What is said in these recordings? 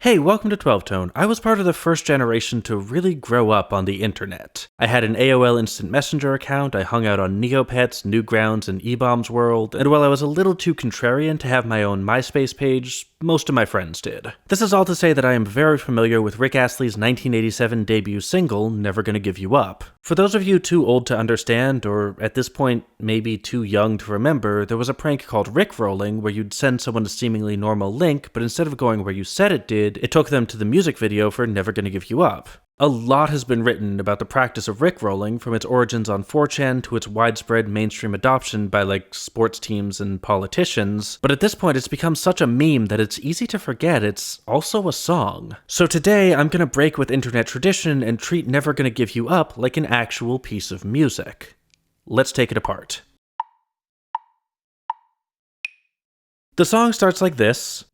Hey, welcome to 12 Tone. I was part of the first generation to really grow up on the internet. I had an AOL Instant Messenger account, I hung out on Neopets, Newgrounds, and eBaum's World, and while I was a little too contrarian to have my own MySpace page, most of my friends did. This is all to say that I am very familiar with Rick Astley's 1987 debut single, Never Gonna Give You Up. For those of you too old to understand, or at this point maybe too young to remember, there was a prank called Rickrolling where you'd send someone a seemingly normal link, but instead of going where you said it did, it took them to the music video for Never Gonna Give You Up. A lot has been written about the practice of rickrolling, from its origins on 4chan to its widespread mainstream adoption by sports teams and politicians, but at this point it's become such a meme that it's easy to forget it's also a song. So today I'm gonna break with internet tradition and treat Never Gonna Give You Up like an actual piece of music. Let's take it apart. The song starts like this,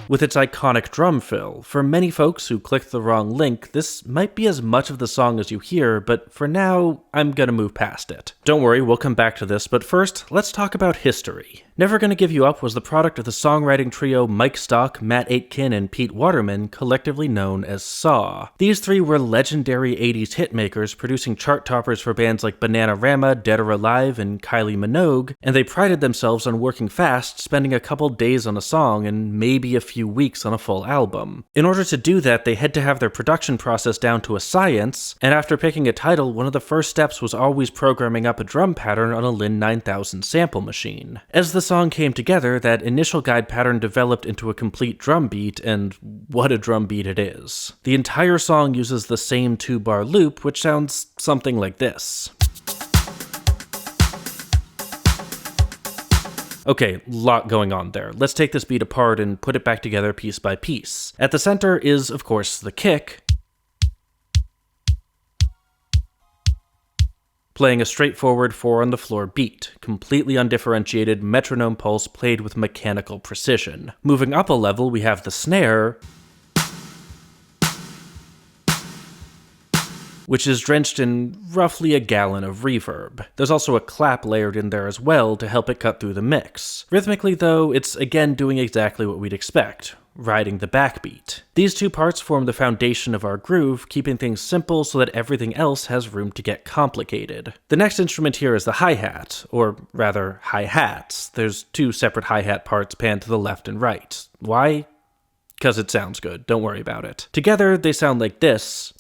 with its iconic drum fill. For many folks who clicked the wrong link, this might be as much of the song as you hear, but for now, I'm gonna move past it. Don't worry, we'll come back to this, but first, let's talk about history. Never Gonna Give You Up was the product of the songwriting trio Mike Stock, Matt Aitken, and Pete Waterman, collectively known as SAW. These three were legendary 80s hitmakers, producing chart toppers for bands like Bananarama, Dead or Alive, and Kylie Minogue, and they prided themselves on working fast, spending a couple days on a song and maybe a few weeks on a full album. In order to do that, they had to have their production process down to a science, and after picking a title, one of the first steps was always programming up a drum pattern on a Lin 9000 sample machine. As the song came together, that initial guide pattern developed into a complete drum beat, and what a drum beat it is. The entire song uses the same 2-bar loop, which sounds something like this. Okay, lot going on there. Let's take this beat apart and put it back together piece by piece. At the center is, of course, the kick, playing a straightforward 4-on-the-floor beat, completely undifferentiated metronome pulse played with mechanical precision. Moving up a level, we have the snare, which is drenched in roughly a gallon of reverb. There's also a clap layered in there as well to help it cut through the mix. Rhythmically though, it's again doing exactly what we'd expect, riding the backbeat. These two parts form the foundation of our groove, keeping things simple so that everything else has room to get complicated. The next instrument here is the hi-hat, or rather, hi-hats. There's two separate hi-hat parts panned to the left and right. Why? Because it sounds good, don't worry about it. Together, they sound like this.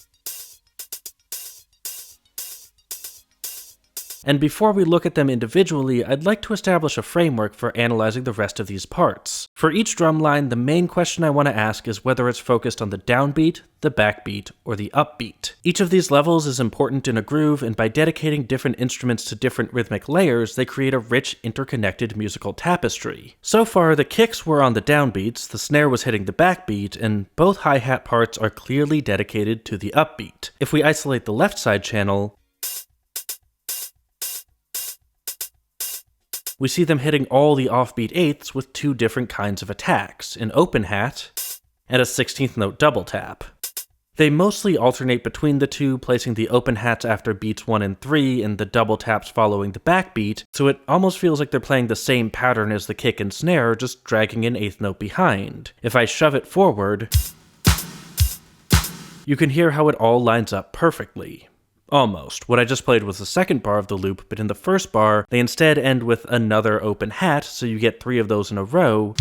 And before we look at them individually, I'd like to establish a framework for analyzing the rest of these parts. For each drum line, the main question I want to ask is whether it's focused on the downbeat, the backbeat, or the upbeat. Each of these levels is important in a groove, and by dedicating different instruments to different rhythmic layers, they create a rich, interconnected musical tapestry. So far, the kicks were on the downbeats, the snare was hitting the backbeat, and both hi-hat parts are clearly dedicated to the upbeat. If we isolate the left side channel, we see them hitting all the offbeat eighths with two different kinds of attacks, an open hat and a 16th note double tap. They mostly alternate between the two, placing the open hats after beats 1 and 3 and the double taps following the backbeat, so it almost feels like they're playing the same pattern as the kick and snare, just dragging an 8th note behind. If I shove it forward, you can hear how it all lines up perfectly. Almost. What I just played was the second bar of the loop, but in the first bar, they instead end with another open hat, so you get 3 of those in a row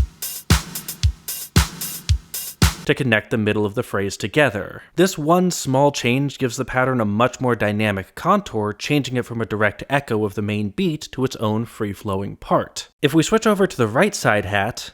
to connect the middle of the phrase together. This one small change gives the pattern a much more dynamic contour, changing it from a direct echo of the main beat to its own free-flowing part. If we switch over to the right side hat,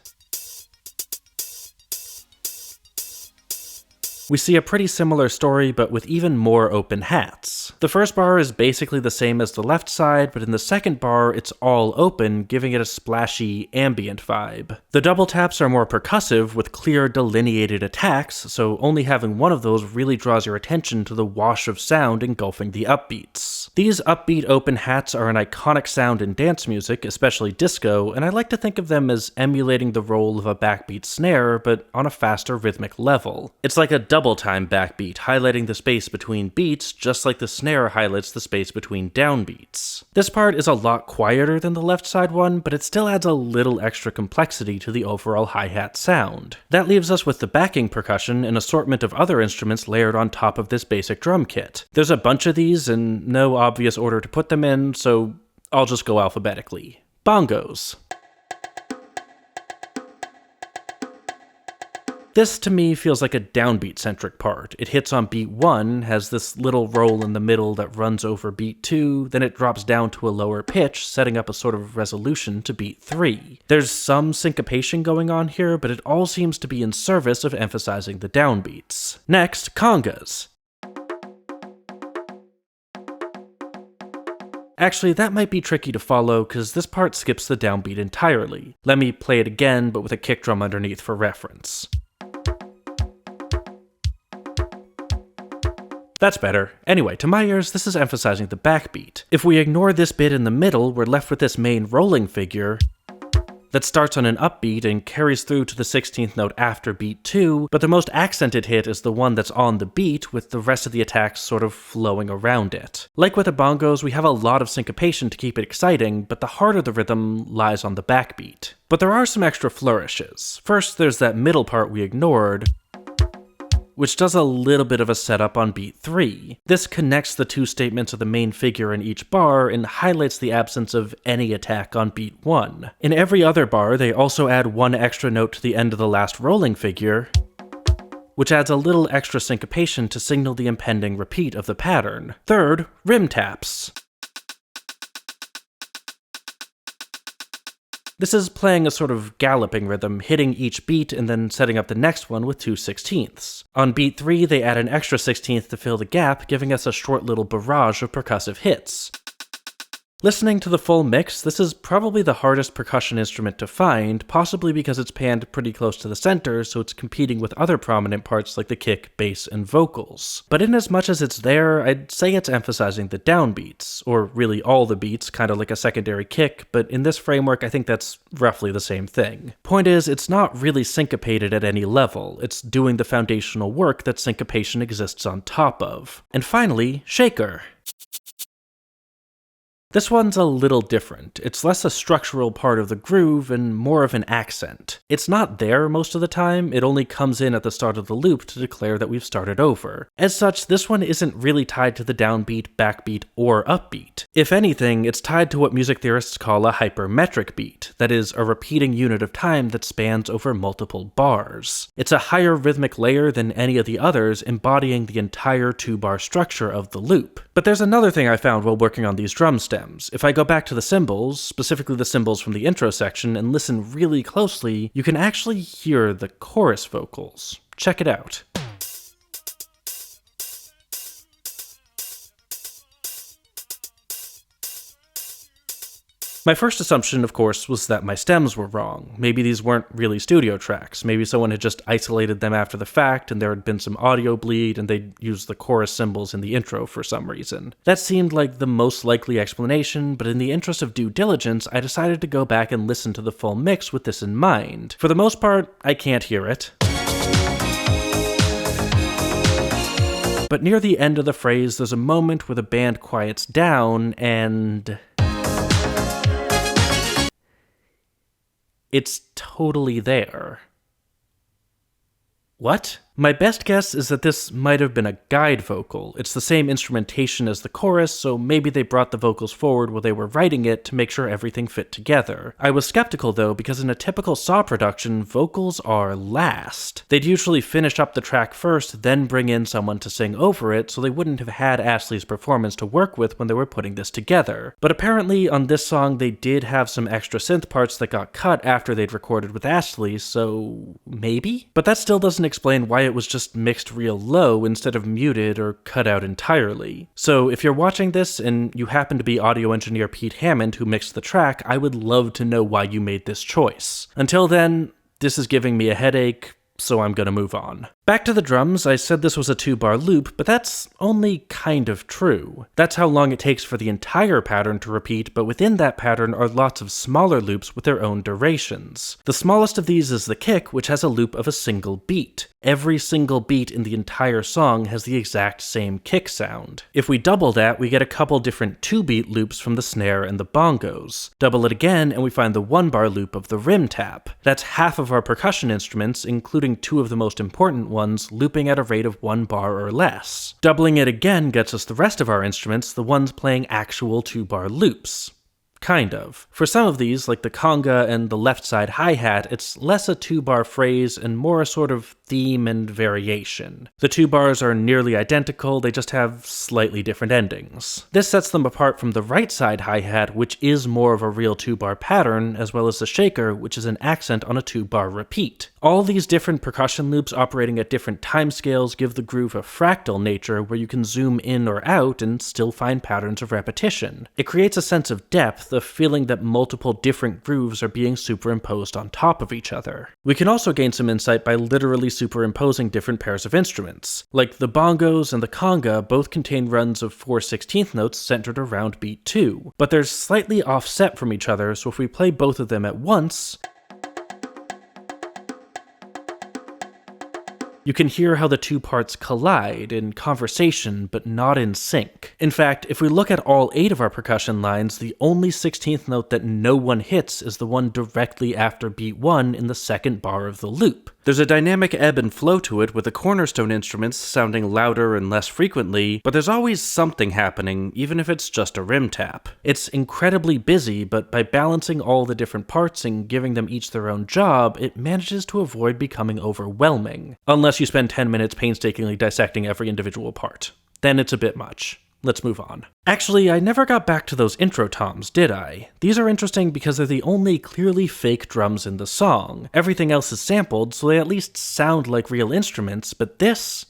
we see a pretty similar story, but with even more open hats. The first bar is basically the same as the left side, but in the second bar, it's all open, giving it a splashy, ambient vibe. The double taps are more percussive, with clear, delineated attacks, so only having one of those really draws your attention to the wash of sound engulfing the upbeats. These upbeat open hats are an iconic sound in dance music, especially disco, and I like to think of them as emulating the role of a backbeat snare, but on a faster rhythmic level. It's like a double time backbeat, highlighting the space between beats, just like the snare highlights the space between downbeats. This part is a lot quieter than the left side one, but it still adds a little extra complexity to the overall hi-hat sound. That leaves us with the backing percussion, an assortment of other instruments layered on top of this basic drum kit. There's a bunch of these and no obvious order to put them in, so I'll just go alphabetically. Bongos. This, to me, feels like a downbeat-centric part. It hits on beat 1, has this little roll in the middle that runs over beat 2, then it drops down to a lower pitch, setting up a sort of resolution to beat 3. There's some syncopation going on here, but it all seems to be in service of emphasizing the downbeats. Next, congas. Actually, that might be tricky to follow, because this part skips the downbeat entirely. Let me play it again, but with a kick drum underneath for reference. That's better. Anyway, to my ears, this is emphasizing the backbeat. If we ignore this bit in the middle, we're left with this main rolling figure that starts on an upbeat and carries through to the 16th note after beat 2, but the most accented hit is the one that's on the beat, with the rest of the attacks sort of flowing around it. Like with the bongos, we have a lot of syncopation to keep it exciting, but the heart of the rhythm lies on the backbeat. But there are some extra flourishes. First, there's that middle part we ignored, which does a little bit of a setup on beat 3. This connects the two statements of the main figure in each bar and highlights the absence of any attack on beat 1. In every other bar, they also add one extra note to the end of the last rolling figure, which adds a little extra syncopation to signal the impending repeat of the pattern. Third, rim taps. This is playing a sort of galloping rhythm, hitting each beat and then setting up the next one with 2/16ths. On beat 3, they add an extra 16th to fill the gap, giving us a short little barrage of percussive hits. Listening to the full mix, this is probably the hardest percussion instrument to find, possibly because it's panned pretty close to the center, so it's competing with other prominent parts like the kick, bass, and vocals. But in as much as it's there, I'd say it's emphasizing the downbeats, or really all the beats, kind of like a secondary kick, but in this framework I think that's roughly the same thing. Point is, it's not really syncopated at any level, it's doing the foundational work that syncopation exists on top of. And finally, shaker. This one's a little different. It's less a structural part of the groove and more of an accent. It's not there most of the time, it only comes in at the start of the loop to declare that we've started over. As such, this one isn't really tied to the downbeat, backbeat, or upbeat. If anything, it's tied to what music theorists call a hypermetric beat, that is, a repeating unit of time that spans over multiple bars. It's a higher rhythmic layer than any of the others, embodying the entire 2-bar structure of the loop. But there's another thing I found while working on these drum stems. If I go back to the cymbals, specifically the cymbals from the intro section, and listen really closely, you can actually hear the chorus vocals. Check it out. My first assumption, of course, was that my stems were wrong. Maybe these weren't really studio tracks. Maybe someone had just isolated them after the fact and there had been some audio bleed and they'd used the chorus cymbals in the intro for some reason. That seemed like the most likely explanation, but in the interest of due diligence, I decided to go back and listen to the full mix with this in mind. For the most part, I can't hear it. But near the end of the phrase, there's a moment where the band quiets down and it's totally there. What? My best guess is that this might have been a guide vocal. It's the same instrumentation as the chorus, so maybe they brought the vocals forward while they were writing it to make sure everything fit together. I was skeptical though, because in a typical Saw production, vocals are last. They'd usually finish up the track first, then bring in someone to sing over it, so they wouldn't have had Astley's performance to work with when they were putting this together. But apparently on this song they did have some extra synth parts that got cut after they'd recorded with Astley, so maybe? But that still doesn't explain why it was just mixed real low instead of muted or cut out entirely. So if you're watching this and you happen to be audio engineer Pete Hammond who mixed the track, I would love to know why you made this choice. Until then, this is giving me a headache, so I'm gonna move on. Back to the drums, I said this was a 2-bar loop, but that's only kind of true. That's how long it takes for the entire pattern to repeat, but within that pattern are lots of smaller loops with their own durations. The smallest of these is the kick, which has a loop of a single beat. Every single beat in the entire song has the exact same kick sound. If we double that, we get a couple different 2-beat loops from the snare and the bongos. Double it again, and we find the 1-bar loop of the rim tap. That's half of our percussion instruments, including 2 of the most important ones, looping at a rate of 1 bar or less. Doubling it again gets us the rest of our instruments, the ones playing actual 2-bar loops. Kind of. For some of these, like the conga and the left side hi-hat, it's less a 2-bar phrase and more a sort of theme and variation. The 2 bars are nearly identical, they just have slightly different endings. This sets them apart from the right side hi-hat, which is more of a real 2-bar pattern, as well as the shaker, which is an accent on a 2-bar repeat. All these different percussion loops operating at different timescales give the groove a fractal nature where you can zoom in or out and still find patterns of repetition. It creates a sense of depth, a feeling that multiple different grooves are being superimposed on top of each other. We can also gain some insight by literally superimposing different pairs of instruments. Like the bongos and the conga both contain runs of 4/16 notes centered around beat 2, but they're slightly offset from each other, so if we play both of them at once, you can hear how the 2 parts collide in conversation, but not in sync. In fact, if we look at all 8 of our percussion lines, the only 16th note that no one hits is the one directly after beat 1 in the 2nd bar of the loop. There's a dynamic ebb and flow to it, with the cornerstone instruments sounding louder and less frequently, but there's always something happening, even if it's just a rim tap. It's incredibly busy, but by balancing all the different parts and giving them each their own job, it manages to avoid becoming overwhelming. Unless you spend 10 minutes painstakingly dissecting every individual part. Then it's a bit much. Let's move on. Actually, I never got back to those intro toms, did I? These are interesting because they're the only clearly fake drums in the song. Everything else is sampled, so they at least sound like real instruments, but this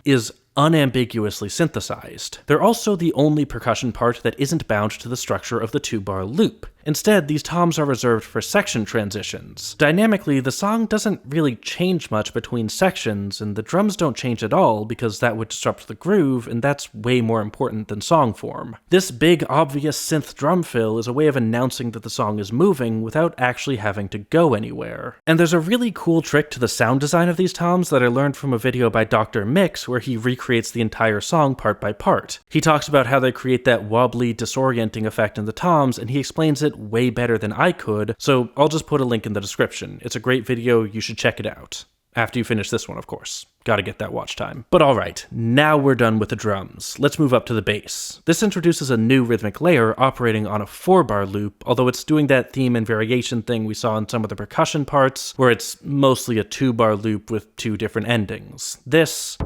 is unambiguously synthesized. They're also the only percussion part that isn't bound to the structure of the 2-bar loop. Instead, these toms are reserved for section transitions. Dynamically, the song doesn't really change much between sections, and the drums don't change at all because that would disrupt the groove, and that's way more important than song form. This big, obvious synth drum fill is a way of announcing that the song is moving without actually having to go anywhere. And there's a really cool trick to the sound design of these toms that I learned from a video by Dr. Mix where he recreates the entire song part by part. He talks about how they create that wobbly, disorienting effect in the toms, and he explains it way better than I could, so I'll just put a link in the description. It's a great video, you should check it out. After you finish this one, of course. Gotta get that watch time. But alright, now we're done with the drums. Let's move up to the bass. This introduces a new rhythmic layer operating on a 4-bar loop, although it's doing that theme and variation thing we saw in some of the percussion parts, where it's mostly a 2-bar loop with 2 different endings. This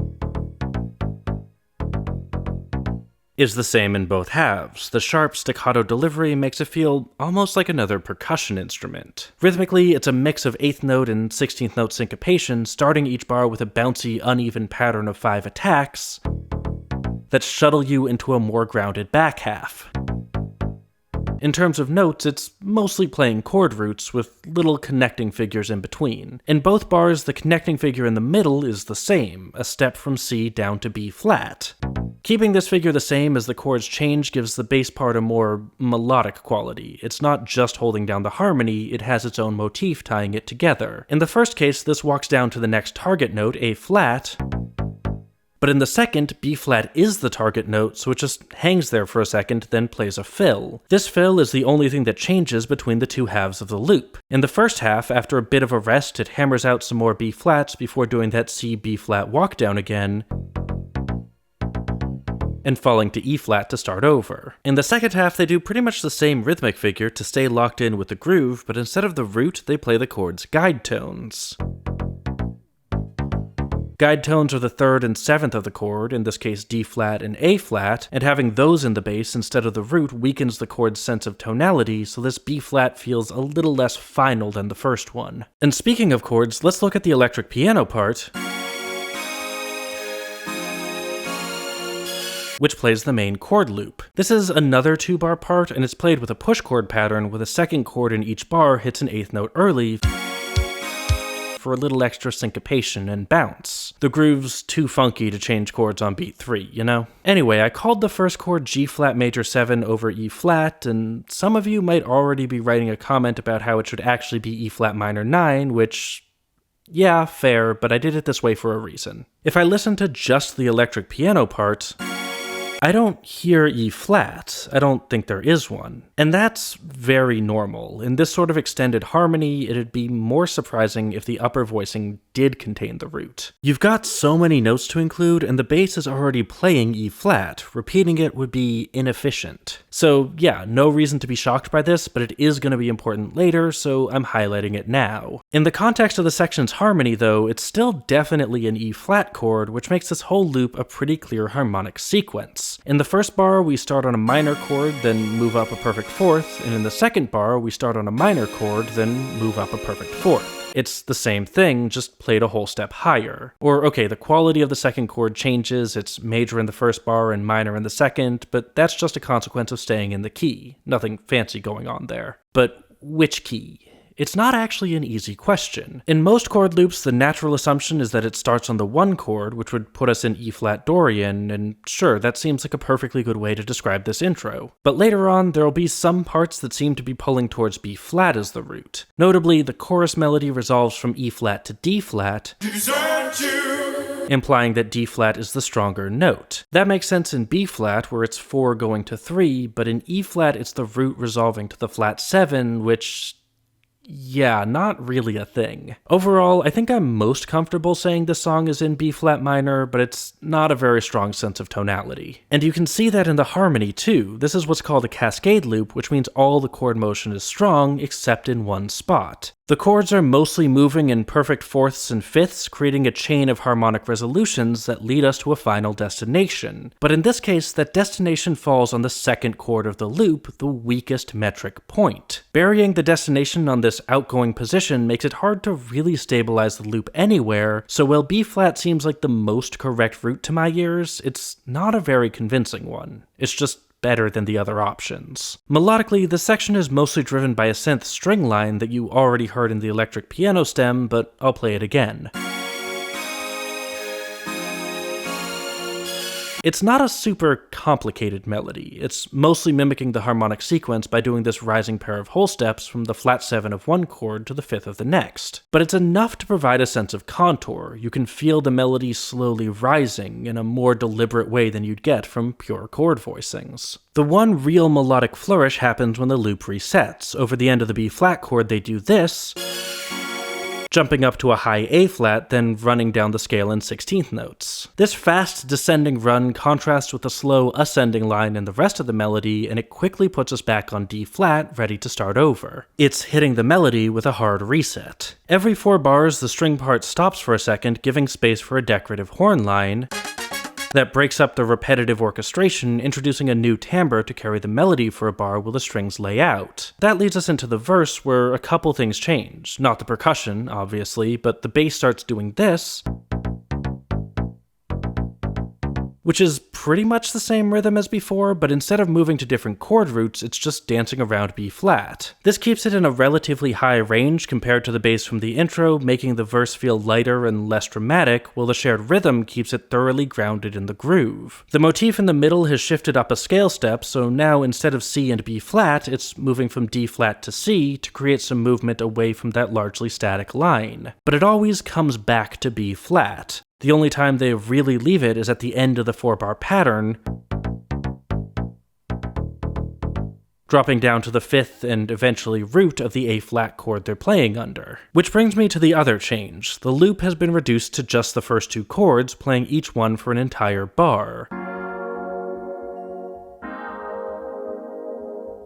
is the same in both halves. The sharp staccato delivery makes it feel almost like another percussion instrument. Rhythmically, it's a mix of 8th note and 16th note syncopation, starting each bar with a bouncy, uneven pattern of 5 attacks that shuttle you into a more grounded back half. In terms of notes, it's mostly playing chord roots with little connecting figures in between. In both bars, the connecting figure in the middle is the same, a step from C down to B flat. Keeping this figure the same as the chords change gives the bass part a more melodic quality. It's not just holding down the harmony, it has its own motif tying it together. In the first case, this walks down to the next target note, A flat, but in the second, B flat is the target note, so it just hangs there for a second, then plays a fill. This fill is the only thing that changes between the 2 halves of the loop. In the first half, after a bit of a rest, it hammers out some more B flats before doing that C B flat walk down again, and falling to E flat to start over. In the second half, they do pretty much the same rhythmic figure to stay locked in with the groove, but instead of the root, they play the chord's guide tones. Guide tones are the 3rd and 7th of the chord, in this case D flat and A flat, and having those in the bass instead of the root weakens the chord's sense of tonality, so this B flat feels a little less final than the first one. And speaking of chords, let's look at the electric piano part, which plays the main chord loop. This is another 2-bar part, and it's played with a push chord pattern, with a second chord in each bar hits an 8th note early for for a little extra syncopation and bounce. The groove's too funky to change chords on beat 3, you know? Anyway, I called the first chord G-flat major 7 over E-flat, and some of you might already be writing a comment about how it should actually be E-flat minor 9, which... yeah, fair, but I did it this way for a reason. If I listen to just the electric piano part, I don't hear E-flat. I don't think there is one. And that's very normal. In this sort of extended harmony, it'd be more surprising if the upper voicing did contain the root. You've got so many notes to include, and the bass is already playing E-flat. Repeating it would be inefficient. So yeah, no reason to be shocked by this, but it is going to be important later, so I'm highlighting it now. In the context of the section's harmony, though, it's still definitely an E-flat chord, which makes this whole loop a pretty clear harmonic sequence. In the first bar, we start on a minor chord, then move up a perfect fourth, and in the second bar, we start on a minor chord, then move up a perfect fourth. It's the same thing, just played a whole step higher. Or, okay, the quality of the second chord changes, it's major in the first bar and minor in the second, but that's just a consequence of staying in the key. Nothing fancy going on there. But which key? It's not actually an easy question. In most chord loops, the natural assumption is that it starts on the 1 chord, which would put us in E-flat Dorian, and sure, that seems like a perfectly good way to describe this intro. But later on, there'll be some parts that seem to be pulling towards B-flat as the root. Notably, the chorus melody resolves from E-flat to D-flat, implying that D-flat is the stronger note. That makes sense in B-flat, where it's 4 going to 3, but in E-flat, it's the root resolving to the flat 7, which... yeah, not really a thing. Overall, I think I'm most comfortable saying this song is in B-flat minor, but it's not a very strong sense of tonality. And you can see that in the harmony too. This is what's called a cascade loop, which means all the chord motion is strong except in one spot. The chords are mostly moving in perfect fourths and fifths, creating a chain of harmonic resolutions that lead us to a final destination. But in this case, that destination falls on the second chord of the loop, the weakest metric point. Burying the destination on this outgoing position makes it hard to really stabilize the loop anywhere, so while B-flat seems like the most correct route to my ears, it's not a very convincing one. It's just better than the other options. Melodically, this section is mostly driven by a synth string line that you already heard in the electric piano stem, but I'll play it again. It's not a super complicated melody. It's mostly mimicking the harmonic sequence by doing this rising pair of whole steps from the flat 7 of one chord to the 5th of the next. But it's enough to provide a sense of contour. You can feel the melody slowly rising in a more deliberate way than you'd get from pure chord voicings. The one real melodic flourish happens when the loop resets. Over the end of the B-flat chord, they do this, jumping up to a high A-flat, then running down the scale in 16th notes. This fast descending run contrasts with the slow ascending line in the rest of the melody, and it quickly puts us back on D-flat, ready to start over. It's hitting the melody with a hard reset. Every 4 bars, the string part stops for a second, giving space for a decorative horn line that breaks up the repetitive orchestration, introducing a new timbre to carry the melody for a bar while the strings lay out. That leads us into the verse, where a couple things change. Not the percussion, obviously, but the bass starts doing this, which is pretty much the same rhythm as before, but instead of moving to different chord roots, it's just dancing around B-flat. This keeps it in a relatively high range compared to the bass from the intro, making the verse feel lighter and less dramatic, while the shared rhythm keeps it thoroughly grounded in the groove. The motif in the middle has shifted up a scale step, so now instead of C and B-flat, it's moving from D-flat to C to create some movement away from that largely static line. But it always comes back to B-flat. The only time they really leave it is at the end of the 4-bar pattern, dropping down to the 5th and eventually root of the A-flat chord they're playing under. Which brings me to the other change. The loop has been reduced to just the first 2 chords, playing each one for an entire bar.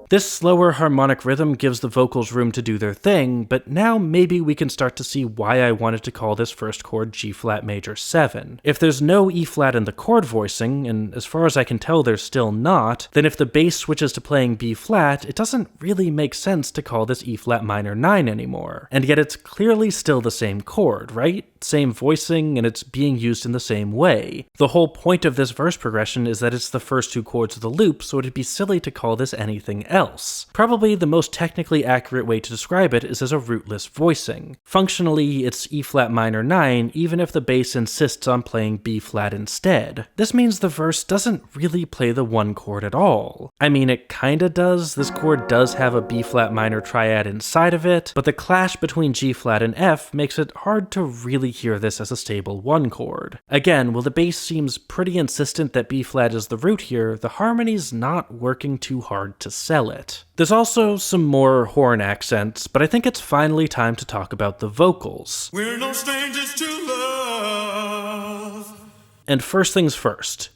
This slower harmonic rhythm gives the vocals room to do their thing, but now maybe we can start to see why I wanted to call this first chord G-flat major 7. If there's no E-flat in the chord voicing, and as far as I can tell there's still not, then if the bass switches to playing B-flat, it doesn't really make sense to call this E-flat minor 9 anymore. And yet it's clearly still the same chord, right? same voicing, and it's being used in the same way. The whole point of this verse progression is that it's the first two chords of the loop, so it'd be silly to call this anything else. Probably the most technically accurate way to describe it is as a rootless voicing. Functionally, it's E flat minor 9, even if the bass insists on playing B flat instead. This means the verse doesn't really play the one chord at all. I mean, it kinda does. This chord does have a B flat minor triad inside of it, but the clash between G flat and F makes it hard to really hear this as a stable one chord. Again, while the bass seems pretty insistent that B flat is the root here, the harmony's not working too hard to sell it. There's also some more horn accents, but I think it's finally time to talk about the vocals. We're no strangers to love. And first things first,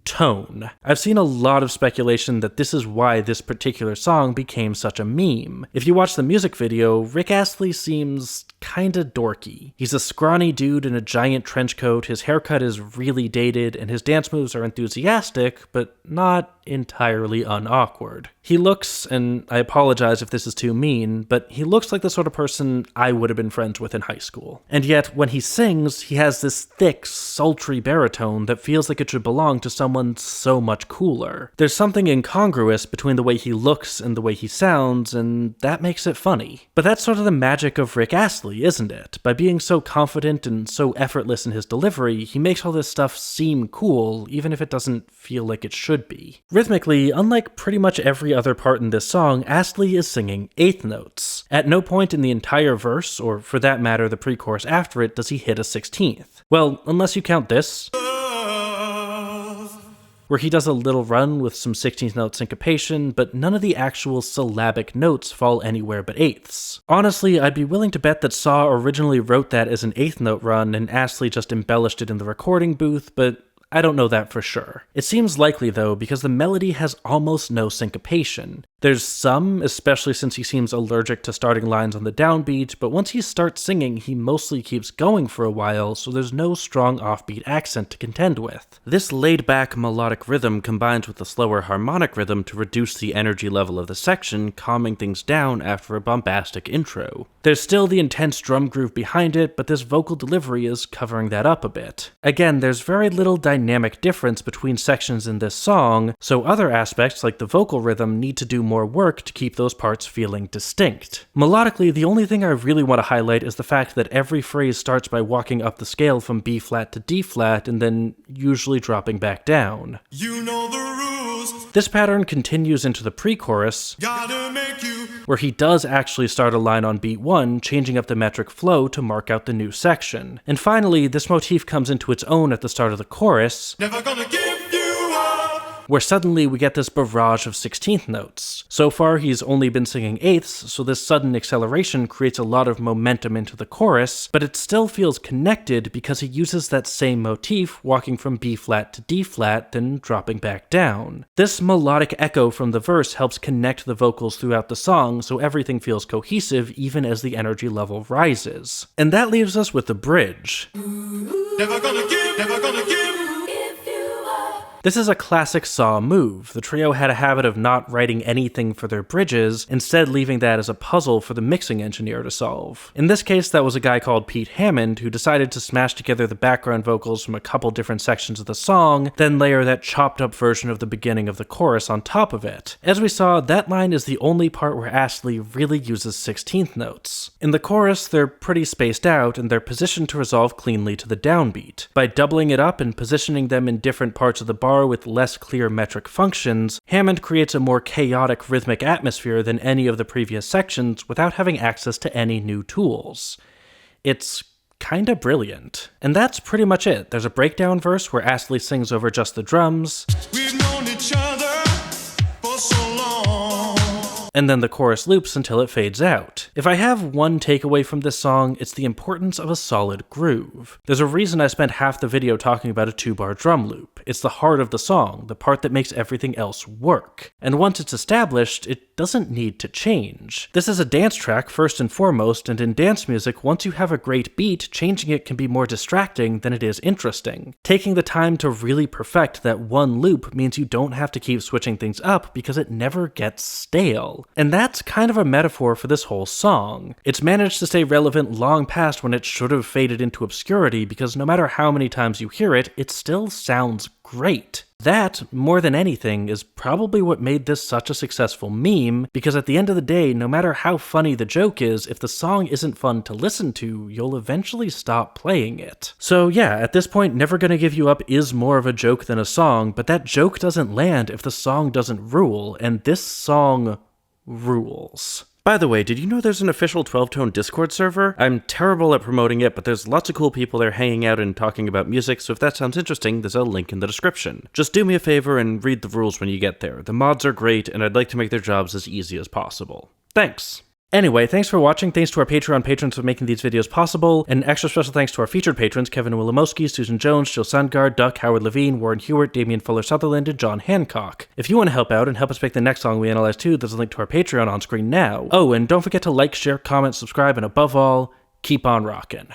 tone. I've seen a lot of speculation that this is why this particular song became such a meme. If you watch the music video, Rick Astley seems kinda dorky. He's a scrawny dude in a giant trench coat, his haircut is really dated, and his dance moves are enthusiastic, but not entirely unawkward. He looks, and I apologize if this is too mean, but he looks like the sort of person I would have been friends with in high school. And yet, when he sings, he has this thick, sultry baritone that feels like it should belong to someone so much cooler. There's something incongruous between the way he looks and the way he sounds, and that makes it funny. But that's sort of the magic of Rick Astley, isn't it? By being so confident and so effortless in his delivery, he makes all this stuff seem cool, even if it doesn't feel like it should be. Rhythmically, unlike pretty much every other part in this song, Astley is singing eighth notes. At no point in the entire verse, or for that matter the pre-chorus after it, does he hit a 16th. Well, unless you count this, where he does a little run with some 16th note syncopation, but none of the actual syllabic notes fall anywhere but eighths. Honestly, I'd be willing to bet that Saw originally wrote that as an eighth note run and Astley just embellished it in the recording booth, but I don't know that for sure. It seems likely though, because the melody has almost no syncopation. There's some, especially since he seems allergic to starting lines on the downbeat, but once he starts singing, he mostly keeps going for a while, so there's no strong offbeat accent to contend with. This laid-back melodic rhythm combines with the slower harmonic rhythm to reduce the energy level of the section, calming things down after a bombastic intro. There's still the intense drum groove behind it, but this vocal delivery is covering that up a bit. Again, there's very little dynamic difference between sections in this song, so other aspects like the vocal rhythm need to do more work to keep those parts feeling distinct. Melodically, the only thing I really want to highlight is the fact that every phrase starts by walking up the scale from B flat to D flat and then usually dropping back down. You know the rules. This pattern continues into the pre-chorus, where he does actually start a line on beat 1, changing up the metric flow to mark out the new section. And finally, this motif comes into its own at the start of the chorus, Never gonna give you up. where suddenly we get this barrage of 16th notes. So far, he's only been singing eighths, so this sudden acceleration creates a lot of momentum into the chorus, but it still feels connected because he uses that same motif, walking from B flat to D flat, then dropping back down. This melodic echo from the verse helps connect the vocals throughout the song, so everything feels cohesive even as the energy level rises. And that leaves us with the bridge. Never gonna give, never gonna give. This is a classic Saw move. The trio had a habit of not writing anything for their bridges, instead leaving that as a puzzle for the mixing engineer to solve. In this case, that was a guy called Pete Hammond who decided to smash together the background vocals from a couple different sections of the song, then layer that chopped up version of the beginning of the chorus on top of it. As we saw, that line is the only part where Astley really uses 16th notes. In the chorus, they're pretty spaced out, and they're positioned to resolve cleanly to the downbeat. By doubling it up and positioning them in different parts of the bar with less clear metric functions, Hammond creates a more chaotic rhythmic atmosphere than any of the previous sections without having access to any new tools. It's kinda brilliant. And that's pretty much it. There's a breakdown verse where Astley sings over just the drums. We've known each other for so long. And then the chorus loops until it fades out. If I have one takeaway from this song, it's the importance of a solid groove. There's a reason I spent half the video talking about a 2-bar drum loop. It's the heart of the song, the part that makes everything else work. And once it's established, it doesn't need to change. This is a dance track first and foremost, and in dance music, once you have a great beat, changing it can be more distracting than it is interesting. Taking the time to really perfect that one loop means you don't have to keep switching things up because it never gets stale. And that's kind of a metaphor for this whole song. It's managed to stay relevant long past when it should have faded into obscurity because no matter how many times you hear it, it still sounds great. That, more than anything, is probably what made this such a successful meme, because at the end of the day, no matter how funny the joke is, if the song isn't fun to listen to, you'll eventually stop playing it. So yeah, at this point, Never Gonna Give You Up is more of a joke than a song, but that joke doesn't land if the song doesn't rule, and this song rules. By the way, did you know there's an official 12-Tone Discord server? I'm terrible at promoting it, but there's lots of cool people there hanging out and talking about music, so if that sounds interesting, there's a link in the description. Just do me a favor and read the rules when you get there. The mods are great, and I'd like to make their jobs as easy as possible. Thanks! Anyway, thanks for watching, thanks to our Patreon patrons for making these videos possible, and extra special thanks to our featured patrons, Kevin Wilamowski, Susan Jones, Jill Sundgaard, Duck, Howard Levine, Warren Huart, Damian Fuller-Sutherland, and John Hancock. If you want to help out and help us pick the next song we analyze too, there's a link to our Patreon on screen now. Oh, and don't forget to like, share, comment, subscribe, and above all, keep on rockin'.